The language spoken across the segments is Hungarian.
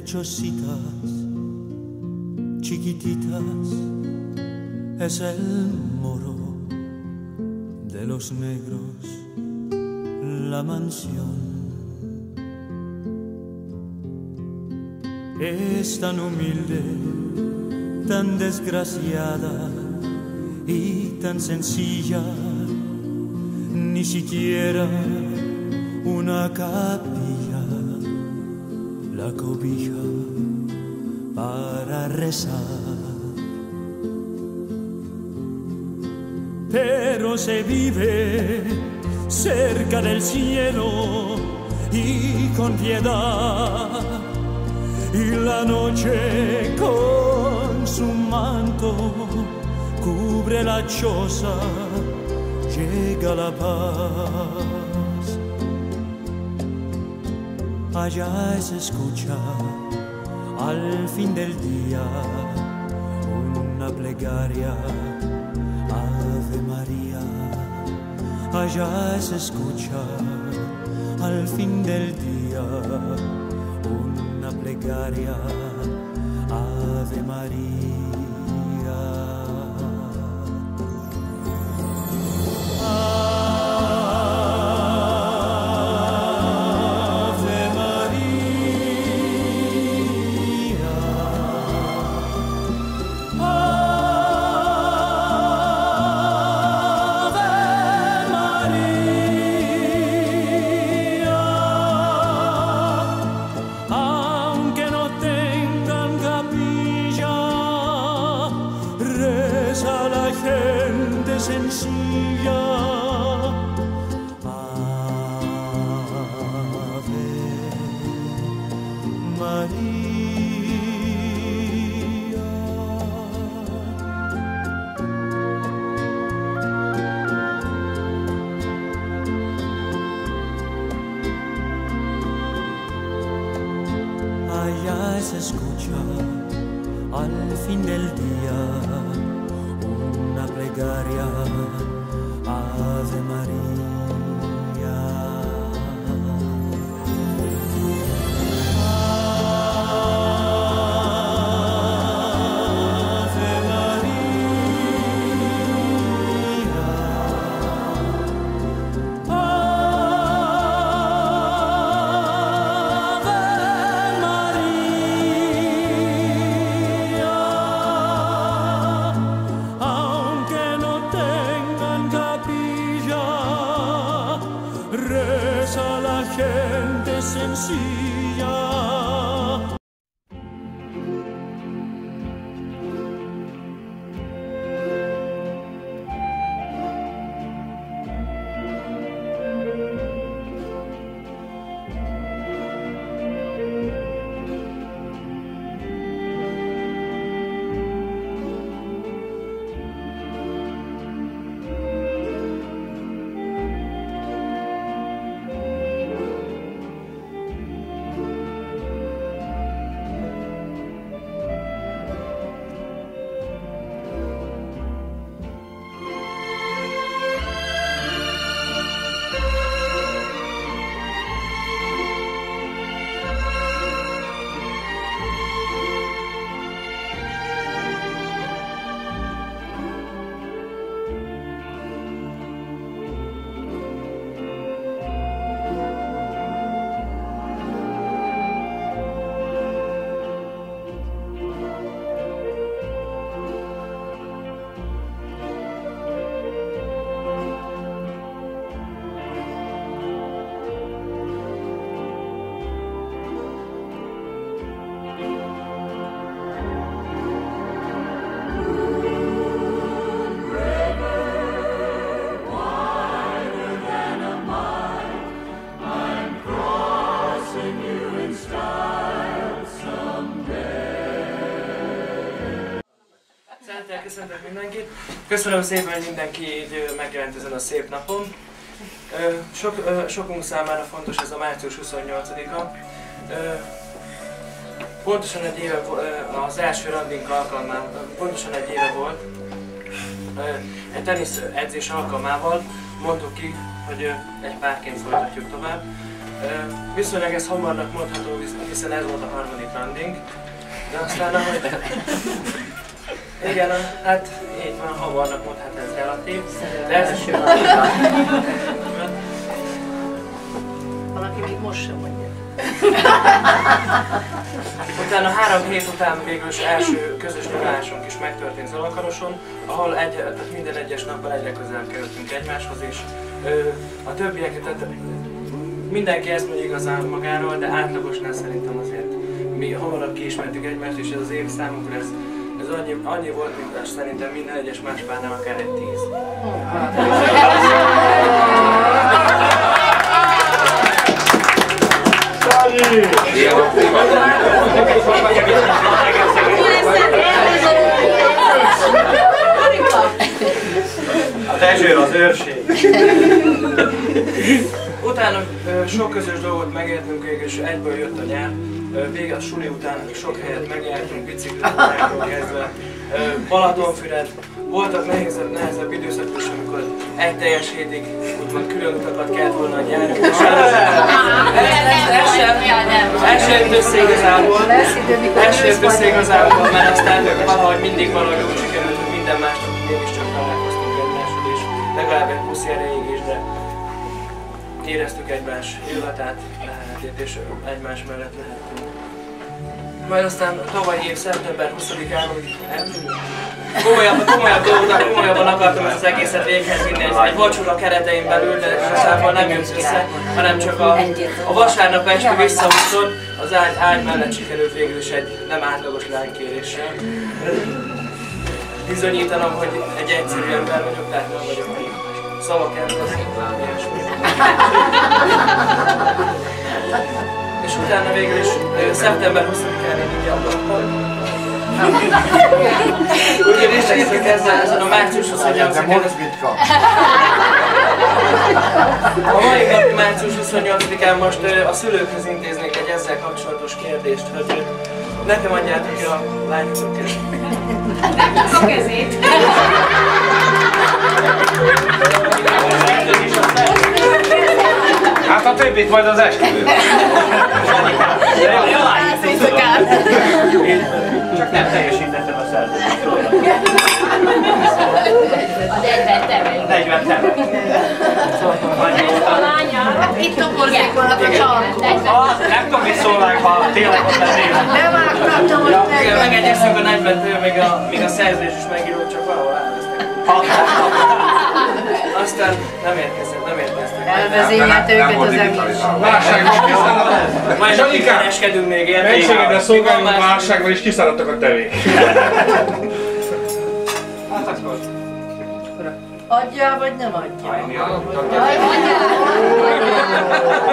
lechositas, chiquititas, es el moro de los negros, la mansión. Es tan humilde, tan desgraciada y tan sencilla, ni siquiera una capilla la cobija para rezar. Pero se vive cerca del cielo y con piedad, y la noche con su manto cubre la choza, llega la paz. Allá se escucha al fin del día una plegaria, Ave María. Allá se escucha al fin del día una plegaria, Ave María. Sencilla, Ave María. Allá se escucha al fin del día una plegaria, Ave María. Ave María. Ave María. Aunque no tengan capilla, reza la gente sencilla. Köszöntök mindenkit. Köszönöm szépen, hogy mindenki így megjelent ezen a szép napon. Sokunk számára fontos ez a március 28-a. Pontosan egy éve, az első randink alkalmával, pontosan egy éve volt. Egy tenisz edzés alkalmával mondtuk ki, hogy egy párként folytatjuk tovább. Viszonylag ez hamarnak mondható, hiszen ez volt a harmadik randing. De aztán ahogy... Igen, hát így van, havarnak mondható, ez relatív. De ez is jó. Valaki még most sem mondja. Utána 3 hét után végül is első közös nyaralásunk is megtörtént Zalakaroson, ahol tehát minden egyes nappal egyre közelebb kerültünk egymáshoz, és a többieket, tehát mindenki ezt mondja igazán magáról, de átlagosnál szerintem azért mi hamarabb kiismertük egymást, és ez az év számunkra ez annyi volt, mint szerintem minden egyes más párnál akár egy 10. A Dezső az őrség. Utána sok közös dolgot megértünk, és egyből jött a nyár. Vége a suli után sok helyet megjártunk, biciklitáról kezdve, Balatonfüred. Voltak nehezebb időszakok is, amikor egy teljes hétig úgymond külön utakat kellett volna a nyáron. Ez sem jött össze igazából, mert aztán valahogy mindig valahogy úgy sikerült, hogy minden másnap mégiscsak találkoztunk egymáshoz, és legalább egy puszi erejéig is, de éreztük egymás illatát, lehetét, és egymás mellett lehetünk. Majd aztán tavalyi év szeptember 20-án komolyabban akartam ezt az egészet véghez vinni egy vacsora keretein belül, de igazából nem jött össze, hanem csak a vasárnap este visszahúzott, az ágy mellett sikerült végül is egy nem átlagos lánykéréssel bizonyítanom, hogy egy egyszerű ember vagyok, tehát nem vagyok egy szavak ember, ilyesmi. És utána végül is szeptember 20-án én így abban. Ugyanis nézzük ezen a március 28-án. A mai nap március 28-án most a szülőkhöz intéznék egy ezzel kapcsolatos kérdést, hogy nekem adjátok ki a lányok kezét. A kezét. Hát a többit majd az esküvőben. Csak nem teljesítettem a szerződést. A 40 temek. 40 temek. A lánya. Itt toporzik valami a csarkon. Nem tudom, mit szólnánk, ha tényleg ott lennének. Nem akartam, hogy megegyeztünk a 40-től, még a szerződés is megírult, csak valahol elvesztek. Aztán nem érkeztek. Elvezényelt őket az emlés. Válságban kiszáradtak. Majd akik kereskedünk még érte. Mentségedre szolgálunk válságban és kiszáradtak a tevék. Hát akkor. Adjál vagy nem adjál?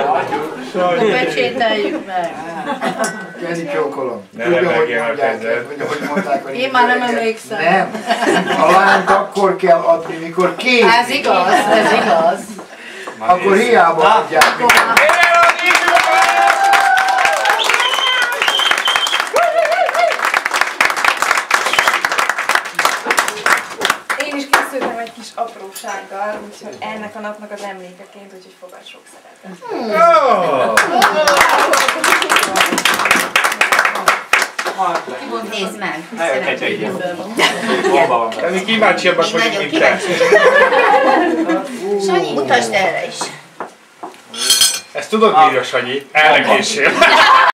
Adjuk. Pecsételjük meg. Kezi csókolom. Ne levegjél a kezed. Én már nem emlékszem. Nem. A lányt akkor kell adni, mikor kész. Ez igaz, ez igaz. Akkor hiába adják. Én is készültem egy kis aprósággal, úgyhogy ennek a napnak az emlékeként, úgyhogy fogadj sok szeretet. Nézd meg. Mi kíváncsiabbak vagyunk, mint te. Sanyi, mutasd erre is. Ezt tudod, írja Sanyi, erre készsél.